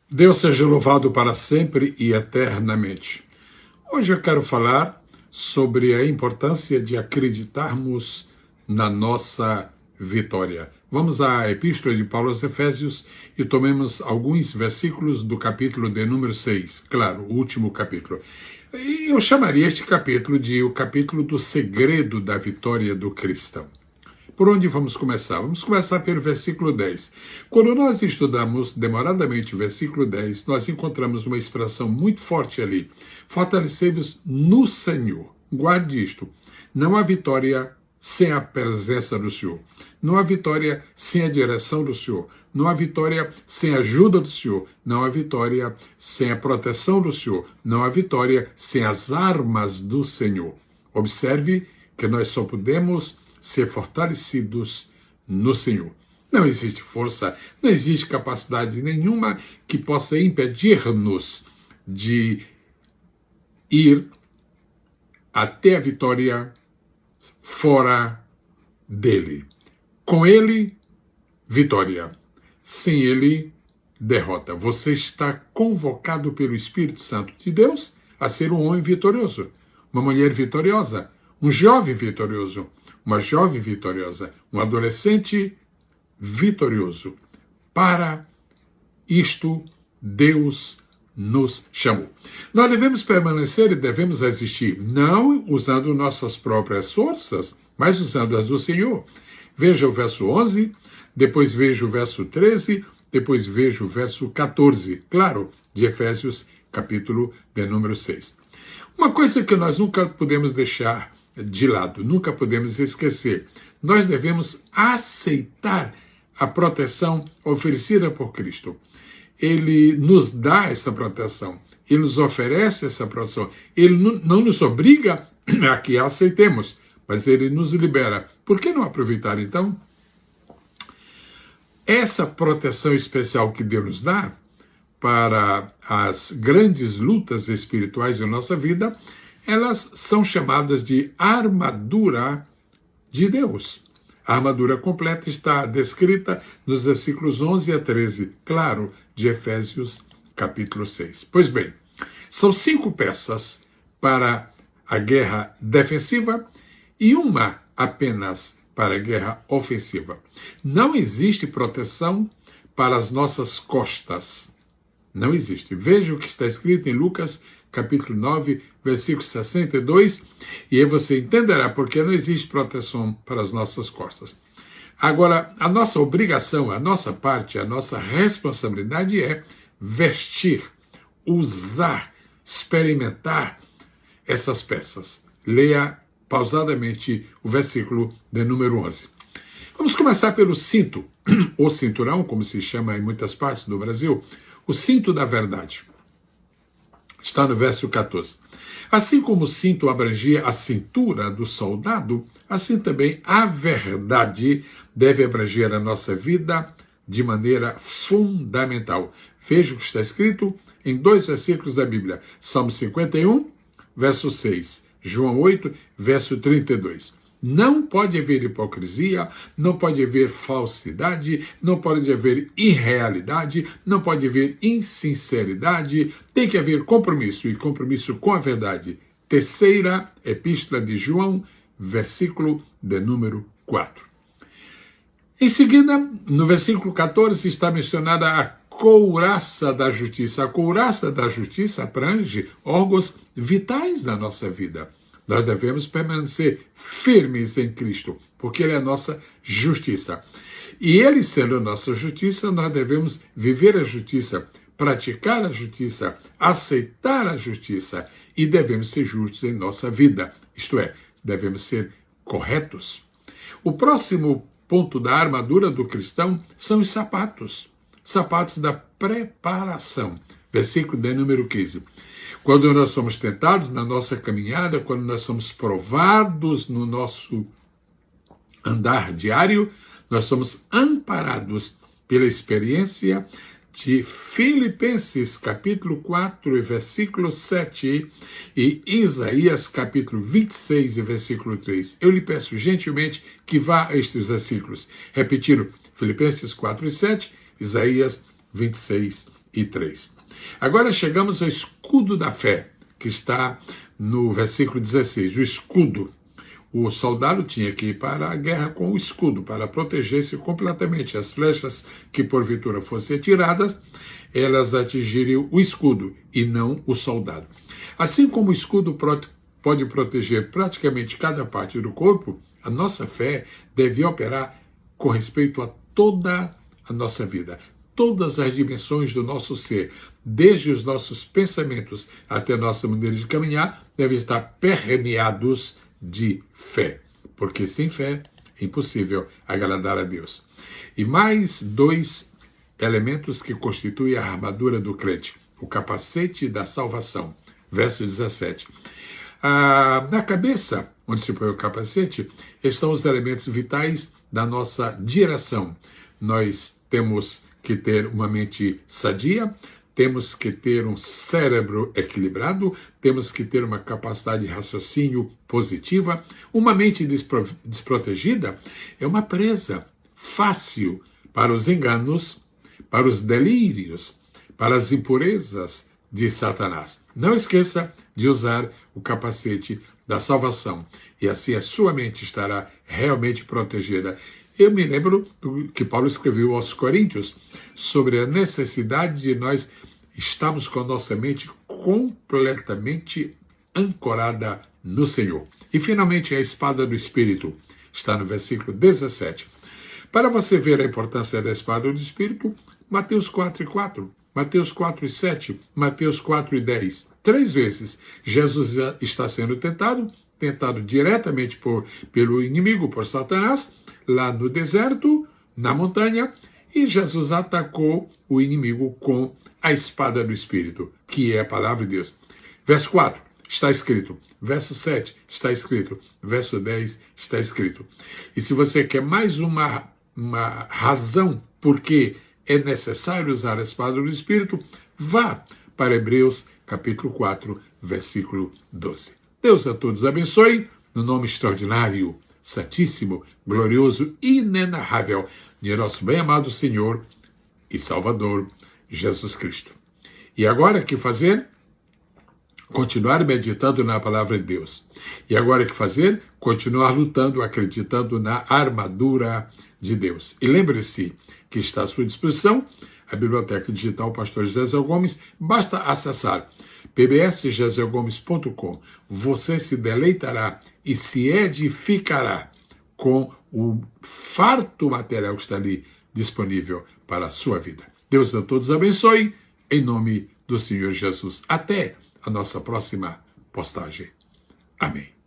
Deus seja louvado para sempre e eternamente. Hoje eu quero falar sobre a importância de acreditarmos na nossa vitória. Vamos à Epístola de Paulo aos Efésios e tomemos alguns versículos do capítulo de número 6, claro, o último capítulo. E eu chamaria este capítulo de o capítulo do segredo da vitória do cristão. Por onde vamos começar? Vamos começar pelo versículo 10. Quando nós estudamos demoradamente o versículo 10, nós encontramos uma expressão muito forte ali. Fortalecei-vos no Senhor. Guarde isto. Não há vitória sem a presença do Senhor. Não há vitória sem a direção do Senhor. Não há vitória sem a ajuda do Senhor. Não há vitória sem a proteção do Senhor. Não há vitória sem as armas do Senhor. Observe que nós só podemos ser fortalecidos no Senhor. Não existe força, não existe capacidade nenhuma que possa impedir-nos de ir até a vitória fora dele. Com ele, vitória. Sem ele, derrota. Você está convocado pelo Espírito Santo de Deus a ser um homem vitorioso, uma mulher vitoriosa, um jovem vitorioso, uma jovem vitoriosa, um adolescente vitorioso. Para isto, Deus nos chamou. Nós devemos permanecer e devemos existir, não usando nossas próprias forças, mas usando as do Senhor. Veja o verso 11, depois veja o verso 13, depois veja o verso 14, claro, de Efésios, capítulo de número 6. Uma coisa que nós nunca podemos deixar de lado, nunca podemos esquecer. Nós devemos aceitar a proteção oferecida por Cristo. Ele nos dá essa proteção, ele nos oferece essa proteção. Ele não nos obriga a que a aceitemos, mas ele nos libera. Por que não aproveitar, então, essa proteção especial que Deus nos dá para as grandes lutas espirituais da nossa vida? Elas são chamadas de armadura de Deus. A armadura completa está descrita nos versículos 11 a 13, claro, de Efésios, capítulo 6. Pois bem, são 5 peças para a guerra defensiva e uma apenas para a guerra ofensiva. Não existe proteção para as nossas costas. Não existe. Veja o que está escrito em Lucas, capítulo 9, versículo 62, e aí você entenderá porque não existe proteção para as nossas costas. Agora, a nossa obrigação, a nossa parte, a nossa responsabilidade é vestir, usar, experimentar essas peças. Leia pausadamente o versículo de número 11. Vamos começar pelo cinto, ou cinturão, como se chama em muitas partes do Brasil, o cinto da verdade. Está no verso 14. Assim como o cinto abrangia a cintura do soldado, assim também a verdade deve abranger a nossa vida de maneira fundamental. Veja o que está escrito em 2 versículos da Bíblia. Salmo 51, verso 6. João 8, verso 32. Não pode haver hipocrisia, não pode haver falsidade, não pode haver irrealidade, não pode haver insinceridade, tem que haver compromisso, e compromisso com a verdade. Terceira epístola de João, versículo de número 4. Em seguida, no versículo 14, está mencionada a couraça da justiça. A couraça da justiça abrange órgãos vitais da nossa vida. Nós devemos permanecer firmes em Cristo, porque Ele é a nossa justiça. E Ele sendo a nossa justiça, nós devemos viver a justiça, praticar a justiça, aceitar a justiça e devemos ser justos em nossa vida. Isto é, devemos ser corretos. O próximo ponto da armadura do cristão são os sapatos. Sapatos da preparação. Versículo de número 15. Quando nós somos tentados na nossa caminhada, quando nós somos provados no nosso andar diário, nós somos amparados pela experiência de Filipenses, capítulo 4, versículo 7, e Isaías, capítulo 26, versículo 3. Eu lhe peço gentilmente que vá a estes versículos. Repetindo, Filipenses 4 e 7, Isaías 26 e 3. Agora chegamos ao escudo da fé, que está no versículo 16. O escudo. O soldado tinha que ir para a guerra com o escudo, para proteger-se completamente. As flechas que porventura fossem atiradas, elas atingiriam o escudo e não o soldado. Assim como o escudo pode proteger praticamente cada parte do corpo, a nossa fé deve operar com respeito a toda a nossa vida. Todas as dimensões do nosso ser, desde os nossos pensamentos até a nossa maneira de caminhar, devem estar permeados de fé, porque sem fé é impossível agradar a Deus. E mais 2 elementos que constituem a armadura do crente: o capacete da salvação, verso 17. Na cabeça, onde se põe o capacete, estão os elementos vitais da nossa direção. Nós temos que ter uma mente sadia, temos que ter um cérebro equilibrado, temos que ter uma capacidade de raciocínio positiva. Uma mente desprotegida é uma presa fácil para os enganos, para os delírios, para as impurezas de Satanás. Não esqueça de usar o capacete da salvação, e assim a sua mente estará realmente protegida. Eu me lembro do que Paulo escreveu aos Coríntios sobre a necessidade de nós estarmos com a nossa mente completamente ancorada no Senhor. E finalmente a espada do Espírito está no versículo 17. Para você ver a importância da espada do Espírito, Mateus 4:4, Mateus 4:7, Mateus 4:10. 3 vezes Jesus está sendo tentado diretamente pelo inimigo, por Satanás, lá no deserto, na montanha, e Jesus atacou o inimigo com a espada do Espírito, que é a palavra de Deus. Verso 4, está escrito. Verso 7, está escrito. Verso 10, está escrito. E se você quer mais uma razão por que é necessário usar a espada do Espírito, vá para Hebreus capítulo 4, versículo 12. Deus a todos abençoe, no nome extraordinário, santíssimo, glorioso, inenarrável de nosso bem-amado Senhor e Salvador, Jesus Cristo. E agora o que fazer? Continuar meditando na palavra de Deus. E agora o que fazer? Continuar lutando, acreditando na armadura de Deus. E lembre-se que está à sua disposição a Biblioteca Digital Pastor José Gomes. Basta acessar pbsjezelgomes.com. Você se deleitará e se edificará com o farto material que está ali disponível para a sua vida. Deus a todos abençoe, em nome do Senhor Jesus. Até a nossa próxima postagem. Amém.